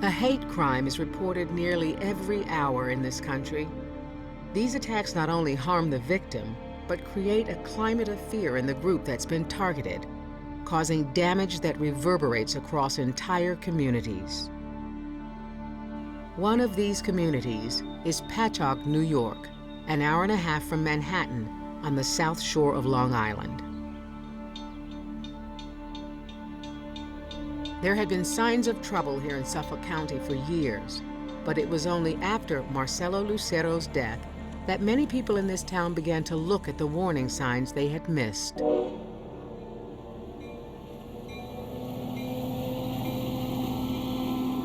A hate crime is reported nearly every hour in this country. These attacks not only harm the victim, but create a climate of fear in the group that's been targeted, causing damage that reverberates across entire communities. One of these communities is Patchogue, New York, an hour and a half from Manhattan on the South Shore of Long Island. There had been signs of trouble here in Suffolk County for years, but it was only after Marcelo Lucero's death that many people in this town began to look at the warning signs they had missed. It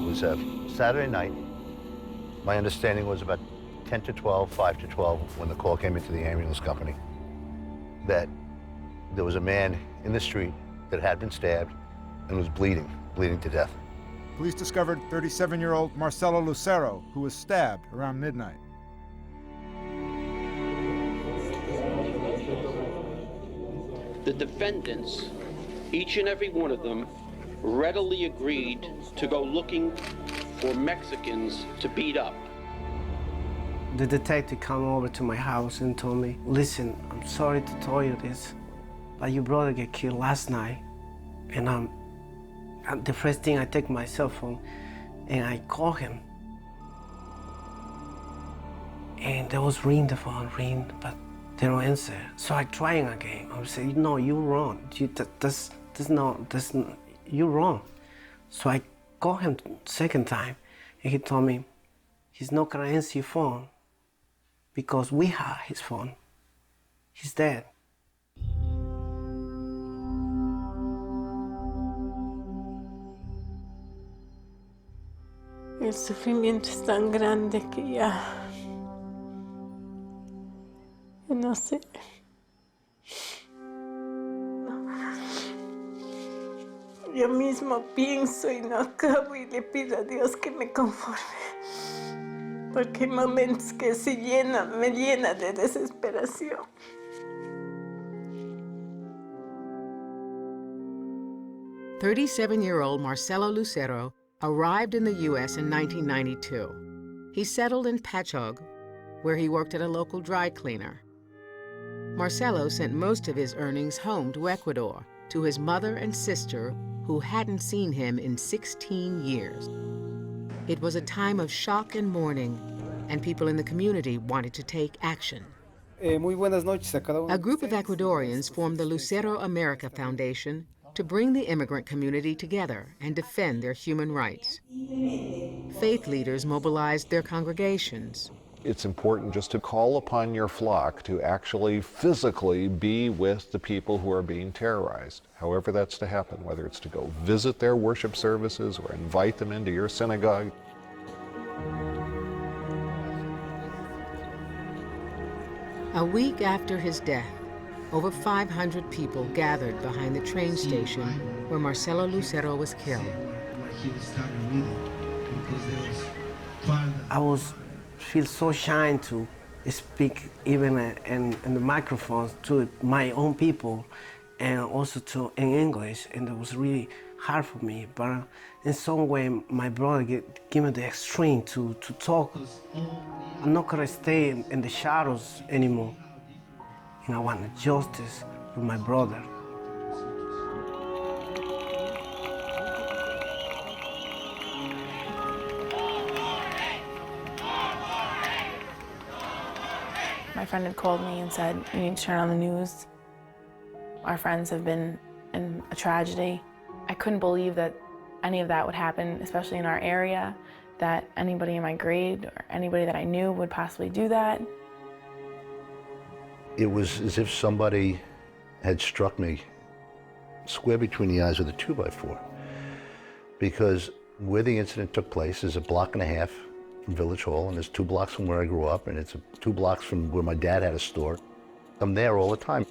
was a Saturday night. My understanding was about 10 to 12, 5 to 12, when the call came into the ambulance company, that there was a man in the street that had been stabbed and was bleeding to death. Police discovered 37-year-old Marcelo Lucero, who was stabbed around midnight. The defendants, each and every one of them, readily agreed to go looking for Mexicans to beat up. The detective came over to my house and told me, listen, I'm sorry to tell you this, but your brother got killed last night. And the first thing, I take my cell phone and I call him. And they was ring the phone, but they don't answer. So I try again. I say, no, you're wrong. You're wrong. So I call him second time, and he told me he's not gonna answer your phone because we have his phone. He's dead. El sufrimiento es tan grande que ya no sé. Yo mismo pienso y no acabo y le pido a Dios que me conforme. Porque hay momentos que me llena de desesperación. 37-year-old Marcelo Lucero arrived in the U.S. in 1992. He settled in Patchogue, where he worked at a local dry cleaner. Marcelo sent most of his earnings home to Ecuador, to his mother and sister, who hadn't seen him in 16 years. It was a time of shock and mourning, and people in the community wanted to take action. A group of Ecuadorians formed the Lucero America Foundation to bring the immigrant community together and defend their human rights. Faith leaders mobilized their congregations. It's important just to call upon your flock to actually physically be with the people who are being terrorized, however that's to happen, whether it's to go visit their worship services or invite them into your synagogue. A week after his death, over 500 people gathered behind the train station where Marcelo Lucero was killed. I feel so shy to speak even in the microphones to my own people and also in English, and it was really hard for me. But in some way, my brother gave me the extreme to talk. I'm not gonna stay in the shadows anymore. And I want justice for my brother. My friend had called me and said, you need to turn on the news. Our friends have been in a tragedy. I couldn't believe that any of that would happen, especially in our area, that anybody in my grade or anybody that I knew would possibly do that. It was as if somebody had struck me square between the eyes with a 2x4, because where the incident took place is a block and a half from Village Hall, and it's 2 blocks from where I grew up, and it's 2 blocks from where my dad had a store. I'm there all the time.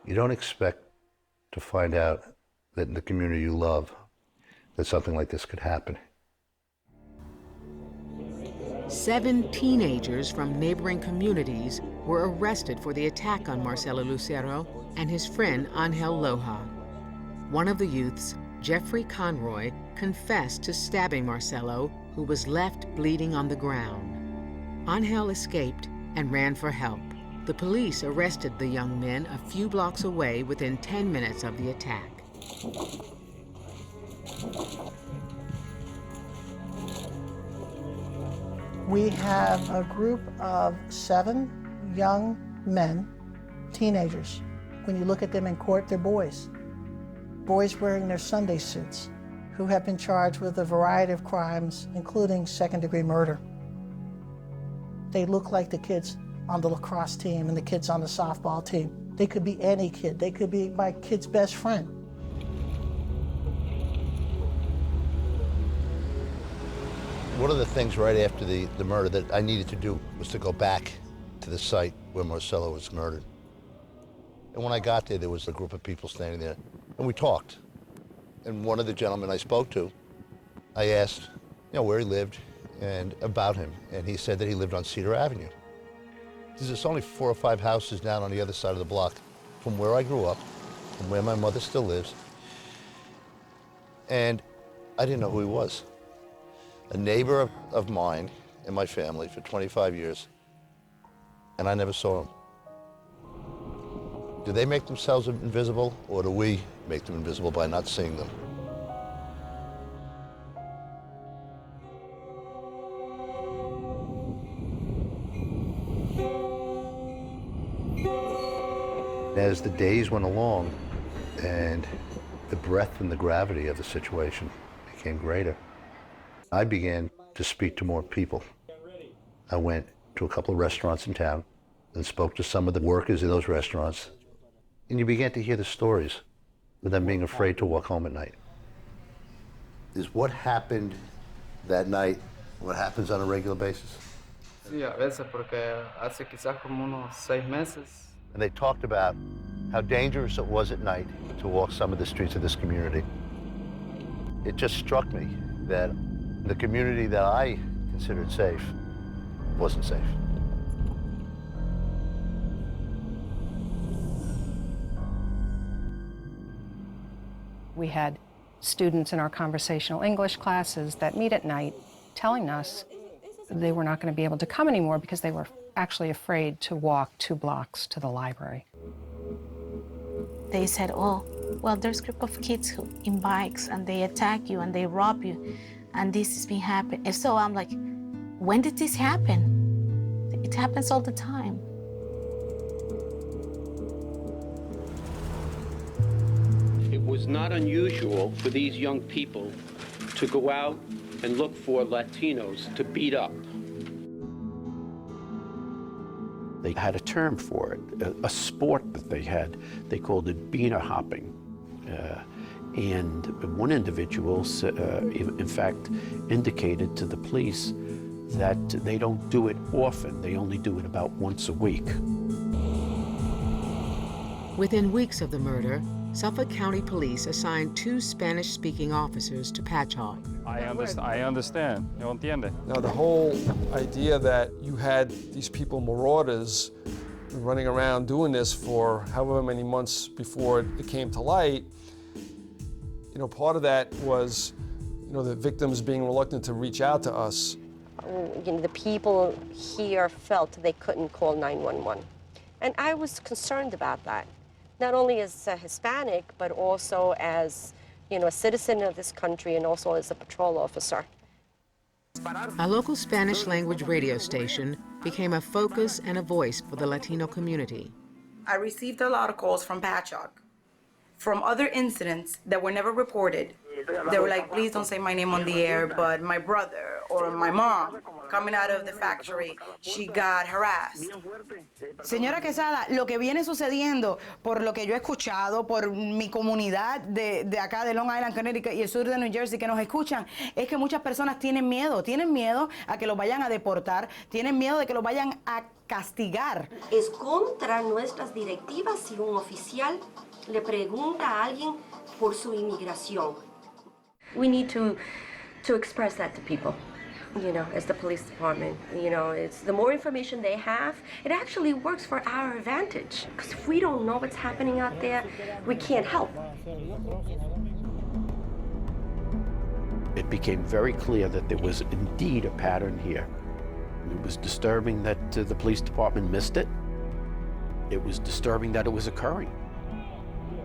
You don't expect to find out that in the community you love, that something like this could happen. 7 teenagers from neighboring communities were arrested for the attack on Marcelo Lucero and his friend Angel Loja. One of the youths, Jeffrey Conroy, confessed to stabbing Marcelo, who was left bleeding on the ground. Angel escaped and ran for help. The police arrested the young men a few blocks away within 10 minutes of the attack. We have a group of 7 young men, teenagers. When you look at them in court, they're boys. Boys wearing their Sunday suits, who have been charged with a variety of crimes, including second-degree murder. They look like the kids on the lacrosse team and the kids on the softball team. They could be any kid. They could be my kid's best friend. One of the things right after the murder that I needed to do was to go back to the site where Marcelo was murdered. And when I got there was a group of people standing there, and we talked. And one of the gentlemen I spoke to, I asked, where he lived and about him. And he said that he lived on Cedar Avenue. There's only 4 or 5 houses down on the other side of the block from where I grew up, from where my mother still lives. And I didn't know who he was. A neighbor of mine and my family for 25 years, and I never saw him. Do they make themselves invisible, or do we make them invisible by not seeing them? As the days went along and the breadth and the gravity of the situation became greater, I began to speak to more people. I went to a couple of restaurants in town and spoke to some of the workers in those restaurants. And you began to hear the stories of them being afraid to walk home at night. Is what happened that night what happens on a regular basis? Sí, a veces, porque hace quizás como unos 6 meses. And they talked about how dangerous it was at night to walk some of the streets of this community. It just struck me that the community that I considered safe wasn't safe. We had students in our conversational English classes that meet at night telling us they were not going to be able to come anymore because they were actually afraid to walk 2 blocks to the library. They said, oh, well, there's a group of kids who, in bikes, and they attack you and they rob you, and this has been happening. And so I'm like, when did this happen? It happens all the time. It was not unusual for these young people to go out and look for Latinos to beat up. They had a term for it, a sport that they had. They called it beaner hopping. And one individual, in fact, indicated to the police that they don't do it often. They only do it about once a week. Within weeks of the murder, Suffolk County Police assigned 2 Spanish-speaking officers to Patchogue. I understand. ¿No entiende? Now, the whole idea that you had these people, marauders, running around doing this for however many months before it came to light, part of that was, the victims being reluctant to reach out to us. The people here felt they couldn't call 911. And I was concerned about that, not only as a Hispanic, but also as a citizen of this country and also as a patrol officer. A local Spanish-language radio station became a focus and a voice for the Latino community. I received a lot of calls from Patchogue, from other incidents that were never reported. They were like, please don't say my name on the air, but my brother or my mom coming out of the factory, she got harassed. Señora Quesada, lo que viene sucediendo, por lo que yo he escuchado, por mi comunidad de acá de Long Island, Connecticut y el sur de New Jersey que nos escuchan, es que muchas personas tienen miedo a que los vayan a deportar, tienen miedo de que los vayan a castigar. Es contra nuestras directivas si un oficial le pregunta a alguien por su inmigración. We need to express that to people. As the police department, it's the more information they have, it actually works for our advantage. Because if we don't know what's happening out there, we can't help. it became very clear that there was indeed a pattern here. It was disturbing that the police department missed it. It was disturbing that it was occurring.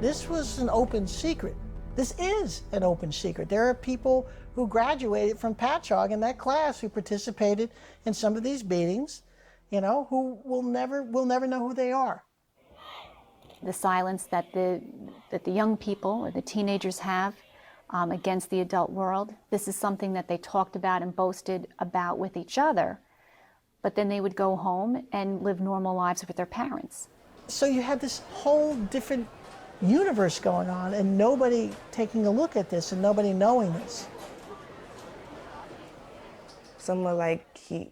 This was an open secret. This is an open secret. There are people who graduated from Patchogue in that class who participated in some of these beatings, you know, who will never know who they are. The silence that the young people or the teenagers have against the adult world, this is something that they talked about and boasted about with each other, but then they would go home and live normal lives with their parents. So you had this whole different universe going on and nobody taking a look at this and nobody knowing this. Someone like he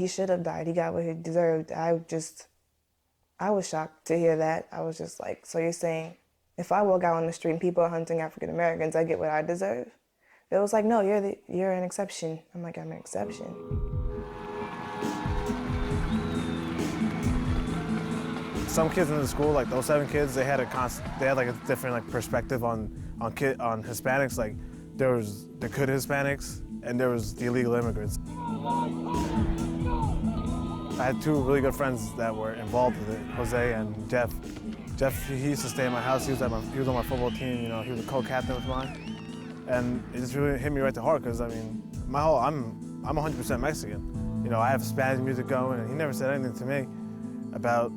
should have died. He got what he deserved. I was shocked to hear that. I was just like, so you're saying if I walk out on the street and people are hunting African Americans, I get what I deserve? It was like, no, you're an exception. I'm like, I'm an exception. Some kids in the school, like those 7 kids, they had like a different like perspective on Hispanics. Like there was the good Hispanics and there was the illegal immigrants. I had 2 really good friends that were involved with it, Jose and Jeff. Jeff, he used to stay in my house. He was on my football team. You know, he was a co-captain with mine, and it just really hit me right to heart because I mean, I'm 100% Mexican. You know, I have Spanish music going, and he never said anything to me about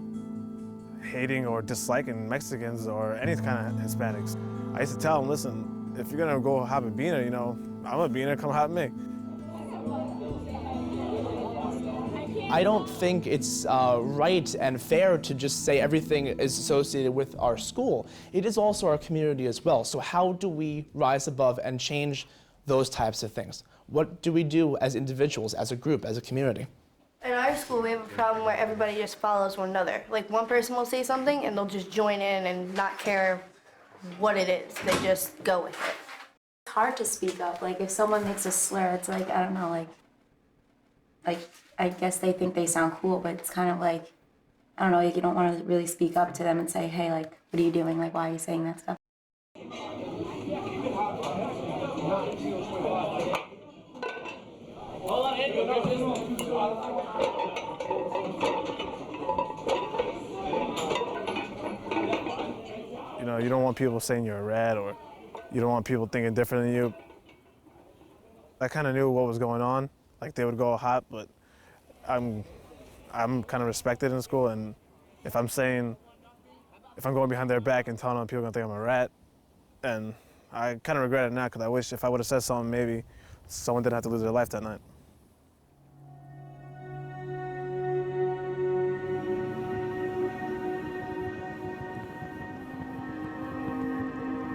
hating or disliking Mexicans or any kind of Hispanics. I used to tell him, listen, if you're gonna go hop a beaner, you know, I'm a beaner, come hop me. I don't think it's right and fair to just say everything is associated with our school. It is also our community as well. So how do we rise above and change those types of things? What do we do as individuals, as a group, as a community? In our school, we have a problem where everybody just follows one another. Like one person will say something and they'll just join in and not care what it is. They just go with it. It's hard to speak up. Like if someone makes a slur, it's like, I don't know, like I guess they think they sound cool, but it's kind of like, I don't know, like you don't want to really speak up to them and say, hey, like, what are you doing? Like, why are you saying that stuff? You know, you don't want people saying you're a rat or you don't want people thinking different than you. I kind of knew what was going on. Like they would go hot, but I'm kind of respected in school, and if I'm going behind their back and telling them people are gonna think I'm a rat, and I kind of regret it now because I wish if I would have said something, maybe someone didn't have to lose their life that night.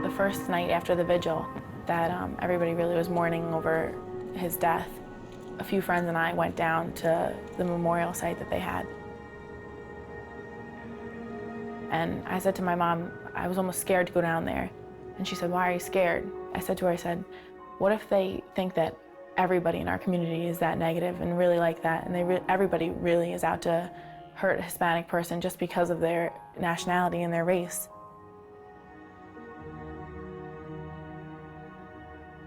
The first night after the vigil that everybody really was mourning over his death, a few friends and I went down to the memorial site that they had. And I said to my mom, I was almost scared to go down there. And she said, why are you scared? I said to her, what if they think that everybody in our community is that negative and really like that, and everybody really is out to hurt a Hispanic person just because of their nationality and their race?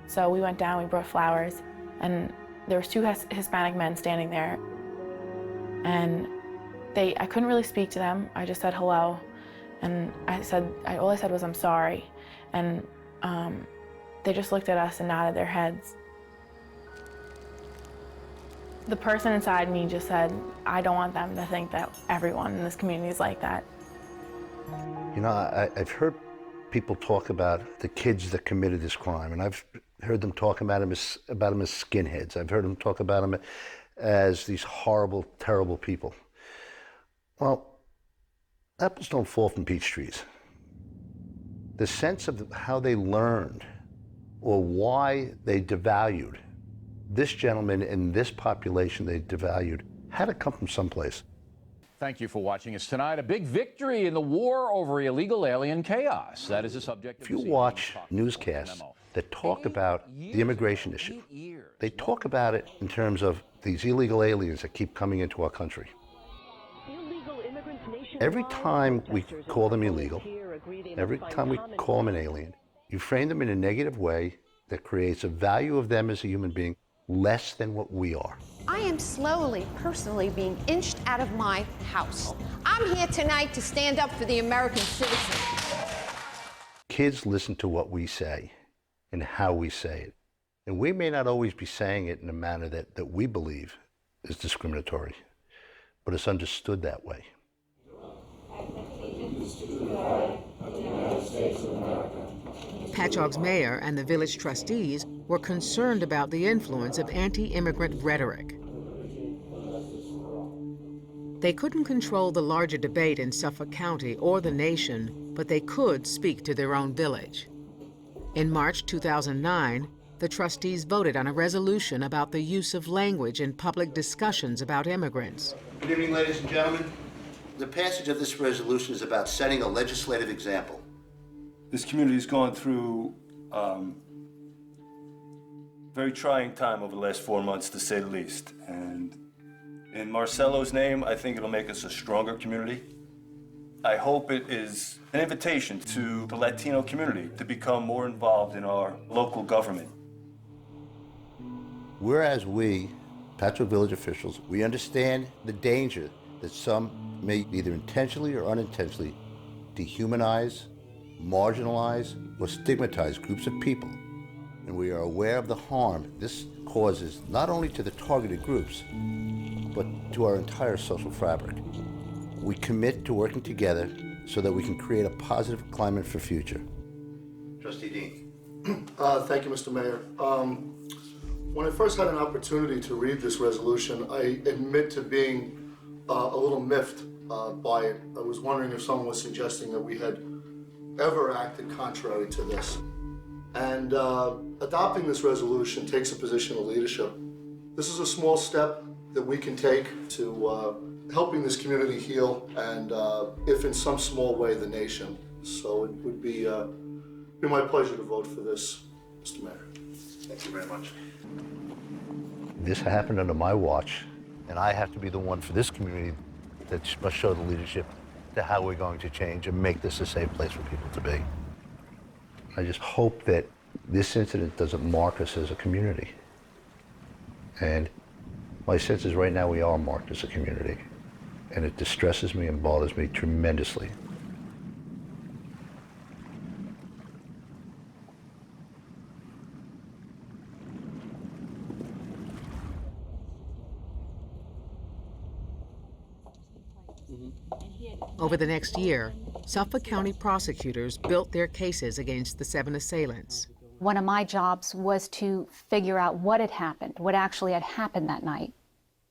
So we went down, we brought flowers, and there was 2 Hispanic men standing there, and I couldn't really speak to them. I just said hello, and all I said was, I'm sorry, and they just looked at us and nodded their heads. The person inside me just said, I don't want them to think that everyone in this community is like that. You know, I've heard people talk about the kids that committed this crime, and I've heard them talk about them as skinheads. I've heard them talk about them as these horrible, terrible people. Well, apples don't fall from peach trees. The sense of how they learned or why they devalued this gentleman and this population they devalued had to come from someplace. Thank you for watching us tonight. A big victory in the war over illegal alien chaos. That is the subject of If you watch newscasts that talk about the immigration issue, they talk about it in terms of these illegal aliens that keep coming into our country. Every time we call them illegal, every time we call them an alien, you frame them in a negative way that creates a value of them as a human being less than what we are. I am slowly, personally being inched out of my house. I'm here tonight to stand up for the American citizen. Kids listen to what we say and how we say it. And we may not always be saying it in a manner that we believe is discriminatory, but it's understood that way. Patchogue's mayor and the village trustees were concerned about the influence of anti-immigrant rhetoric. They couldn't control the larger debate in Suffolk County or the nation, but they could speak to their own village. In March 2009, the trustees voted on a resolution about the use of language in public discussions about immigrants. Good evening, ladies and gentlemen. The passage of this resolution is about setting a legislative example. This community's gone through very trying time over the last 4 months, to say the least. And in Marcelo's name, I think it'll make us a stronger community. I hope it is an invitation to the Latino community to become more involved in our local government. Whereas we, Patchogue Village officials, we understand the danger that some may either intentionally or unintentionally dehumanize, marginalize, or stigmatize groups of people. And we are aware of the harm this causes not only to the targeted groups, but to our entire social fabric. We commit to working together so that we can create a positive climate for future. Trustee Dean. Thank you, Mr. Mayor. When I first had an opportunity to read this resolution, I admit to being a little miffed by it. I was wondering if someone was suggesting that we had ever acted contrary to this. And adopting this resolution takes a position of leadership. This is a small step that we can take to helping this community heal, and if in some small way, the nation. So it would be my pleasure to vote for this, Mr. Mayor. Thank you very much. This happened under my watch, and I have to be the one for this community that must show the leadership to how we're going to change and make this a safe place for people to be. I just hope that this incident doesn't mark us as a community. And my sense is right now we are marked as a community, and it distresses me and bothers me tremendously. Over the next year, Suffolk County prosecutors built their cases against the 7 assailants. One of my jobs was to figure out what had happened, what actually had happened that night,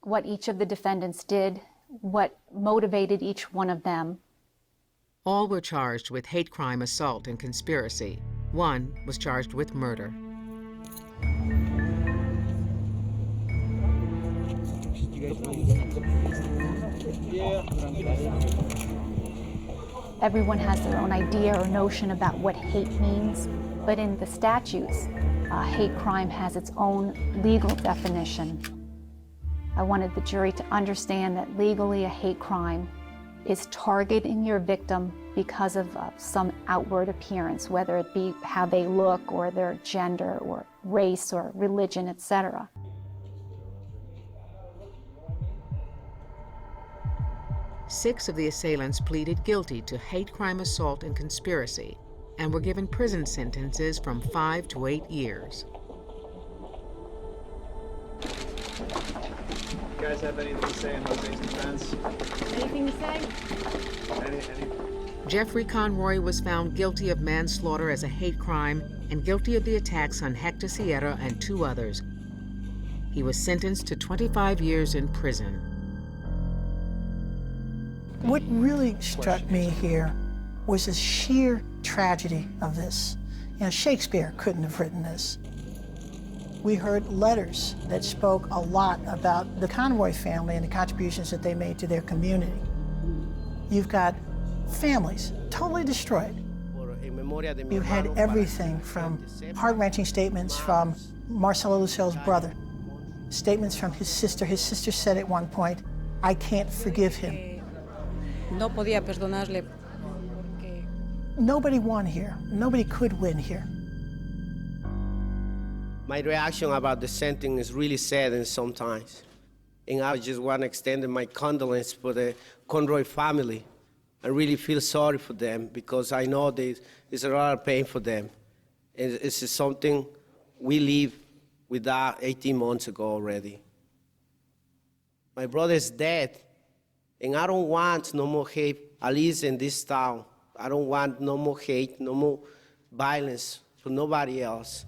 what each of the defendants did, what motivated each one of them. All were charged with hate crime, assault, and conspiracy. One was charged with murder. Everyone has their own idea or notion about what hate means, but in the statutes, hate crime has its own legal definition. I wanted the jury to understand that legally a hate crime is targeting your victim because of some outward appearance, whether it be how they look or their gender or race or religion, etc. Six of the assailants pleaded guilty to hate crime, assault, and conspiracy, and were given prison sentences from 5 to 8 years. You guys have anything to say in Jose's defense? Anything to say? Jeffrey Conroy was found guilty of manslaughter as a hate crime and guilty of the attacks on Hector Sierra and 2 others. He was sentenced to 25 years in prison. What really struck me here was the sheer tragedy of this. You know, Shakespeare couldn't have written this. We heard letters that spoke a lot about the Conroy family and the contributions that they made to their community. You've got families totally destroyed. You had everything from heart-wrenching statements from Marcelo Lucel's brother, statements from his sister. His sister said at one point, "I can't forgive him." No podía perdonarle. Nobody won here. Nobody could win here. My reaction about the sentence is really sad and sometimes. And I just want to extend my condolence for the Conroy family. I really feel sorry for them because I know there's a lot of pain for them. And this is something we lived with that 18 months ago already. My brother's dead, and I don't want no more hate, at least in this town. I don't want no more hate, no more violence for nobody else.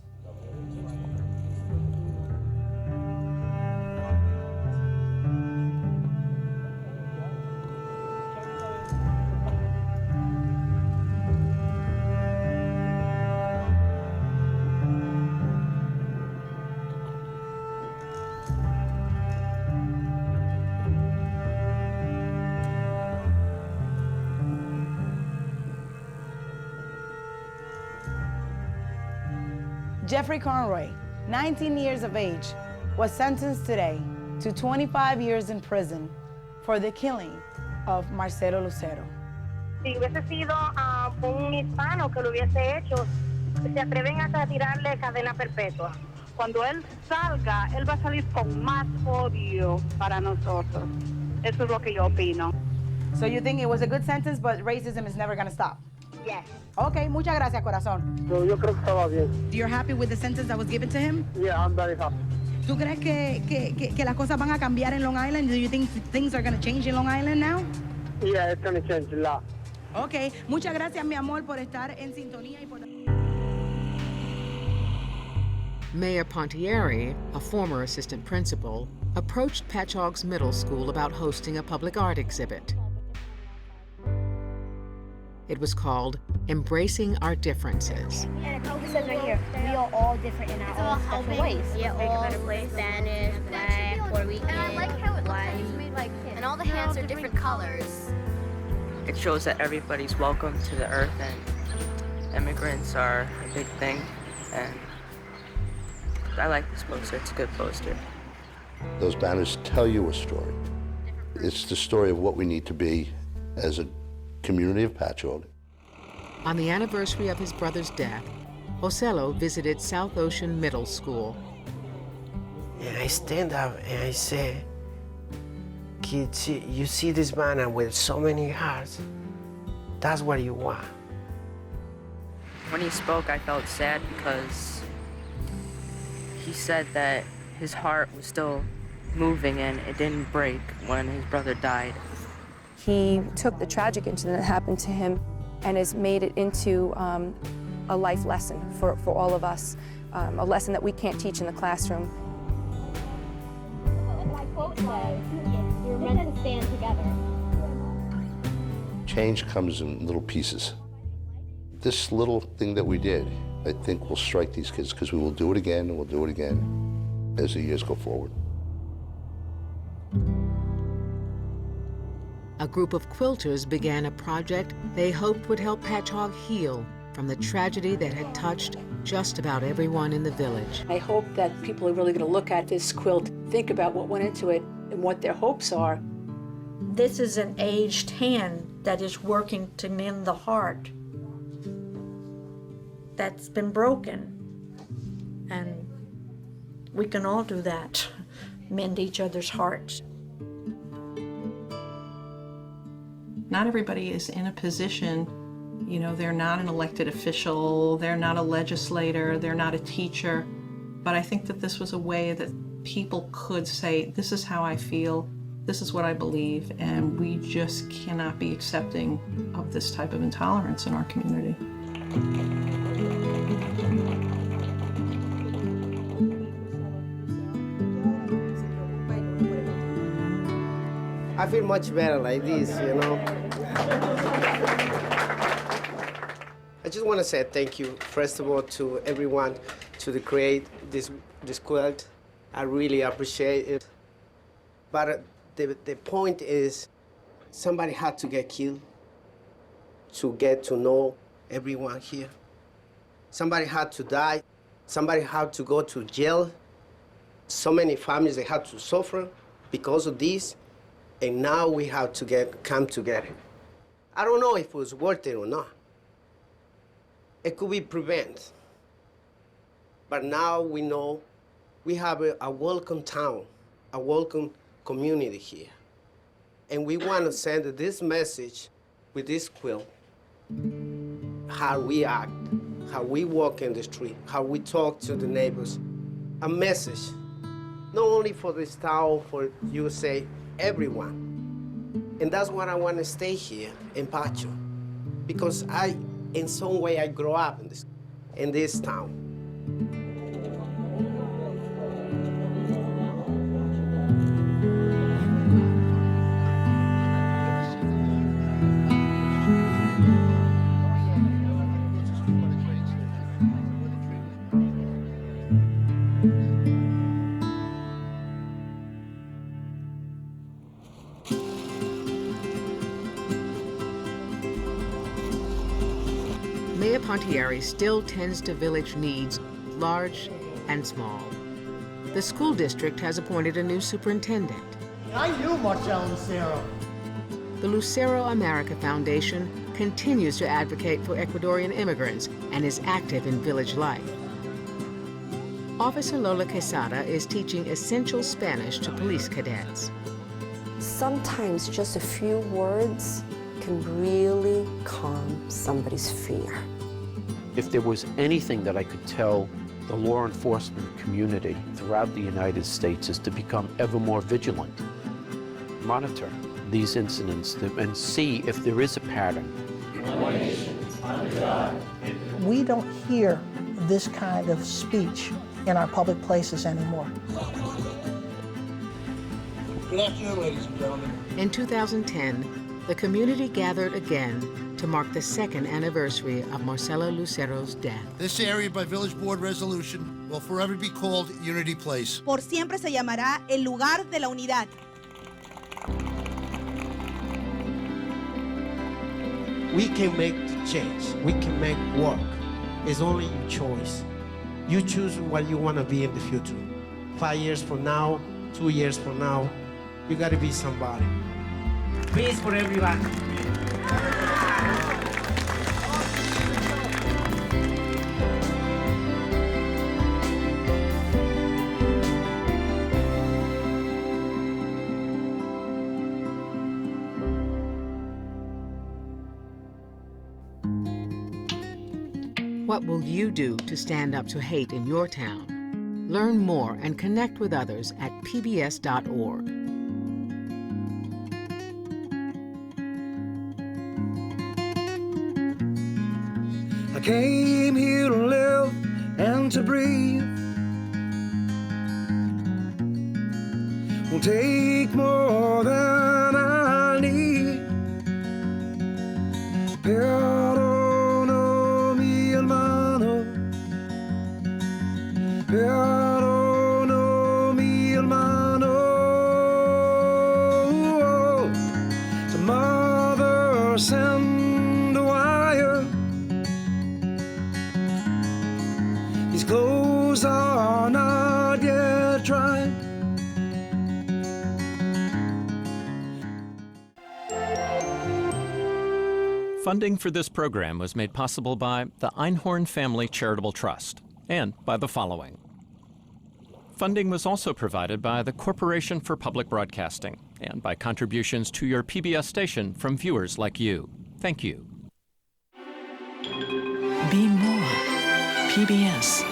Jeffrey Conroy, 19 years of age, was sentenced today to 25 years in prison for the killing of Marcelo Lucero. Si hubiese sido un hispano que lo hubiese hecho, se atreven a tirarle cadena perpetua. Cuando él salga, él va a salir con más odio para nosotros. Eso es lo que yo opino. So you think it was a good sentence, but racism is never going to stop? Yes. Okay, muchas gracias, corazón. Yo creo que estaba bien. You're happy with the sentence that was given to him? Yeah, I'm very happy. ¿Tú crees que las cosas van a cambiar en Long Island? Do you think things are going to change in Long Island now? Yeah, it's going to change a lot. Okay, muchas gracias, mi amor, por estar en sintonía y por... Mayor Pontieri, a former assistant principal, approached Patchogue's middle school about hosting a public art exhibit. It was called Embracing Our Differences. And it says right here, we are all different in our own special ways. Yeah, all Spanish, Black, Puerto Rican, And I like how it looks white, like it's made like kids. and all the hands are different colors. It shows that everybody's welcome to the earth and immigrants are a big thing. And I like this poster, it's a good poster. Those banners tell you a story. It's the story of what we need to be as a community of Patchogue. On the anniversary of his brother's death, Ocello visited South Ocean Middle School. And I stand up and I say, kids, you see this banner with so many hearts. That's what you want. When he spoke, I felt sad because he said that his heart was still moving and it didn't break when his brother died. He took the tragic incident that happened to him and has made it into a life lesson for all of us, a lesson that we can't teach in the classroom. My quote was, you're meant to stand together. Change comes in little pieces. This little thing that we did, I think will strike these kids because we will do it again and we'll do it again as the years go forward. A group of quilters began a project they hoped would help Patchogue heal from the tragedy that had touched just about everyone in the village. I hope that people are really going to look at this quilt, think about what went into it and what their hopes are. This is an aged hand that is working to mend the heart that's been broken. And we can all do that, mend each other's hearts. Not everybody is in a position, you know, they're not an elected official, they're not a legislator, they're not a teacher, but I think that this was a way that people could say, this is how I feel, this is what I believe, and we just cannot be accepting of this type of intolerance in our community. I feel much better like this, you know. I just want to say thank you, first of all, to everyone to create this quilt. I really appreciate it. But the point is, somebody had to get killed to get to know everyone here. Somebody had to die. Somebody had to go to jail. So many families, they had to suffer because of this. And now we have to come together. I don't know if it was worth it or not. It could be prevented. But now we know we have a welcome town, a welcome community here. And we want to send this message with this quilt, how we act, how we walk in the street, how we talk to the neighbors. A message, not only for this town, for USA, everyone. And that's why I want to stay here in Pacho, because in some way, I grew up in this town. Mayor Pontieri still tends to village needs, large and small. The school district has appointed a new superintendent. I knew Marcelo Lucero. The Lucero America Foundation continues to advocate for Ecuadorian immigrants and is active in village life. Officer Lola Quesada is teaching essential Spanish to police cadets. Sometimes just a few words can really calm somebody's fear. If there was anything that I could tell the law enforcement community throughout the United States is to become ever more vigilant. Monitor these incidents and see if there is a pattern. We don't hear this kind of speech in our public places anymore. Good afternoon, ladies and gentlemen. In 2010, the community gathered again to mark the second anniversary of Marcelo Lucero's death. This area, by Village Board resolution, will forever be called Unity Place. Por siempre se llamará el lugar de la unidad. We can make the change. We can make work. It's only your choice. You choose what you want to be in the future. 5 years from now, 2 years from now, you got to be somebody. Peace for everyone. What will you do to stand up to hate in your town? Learn more and connect with others at pbs.org. I came here to live and to breathe. Will take more than I need. Perdóname, hermano. Perdóname, hermano. The mother sent a wire. These clothes are not yet dry. Funding for this program was made possible by the Einhorn Family Charitable Trust and by the following. Funding was also provided by the Corporation for Public Broadcasting and by contributions to your PBS station from viewers like you. Thank you. Be more. PBS.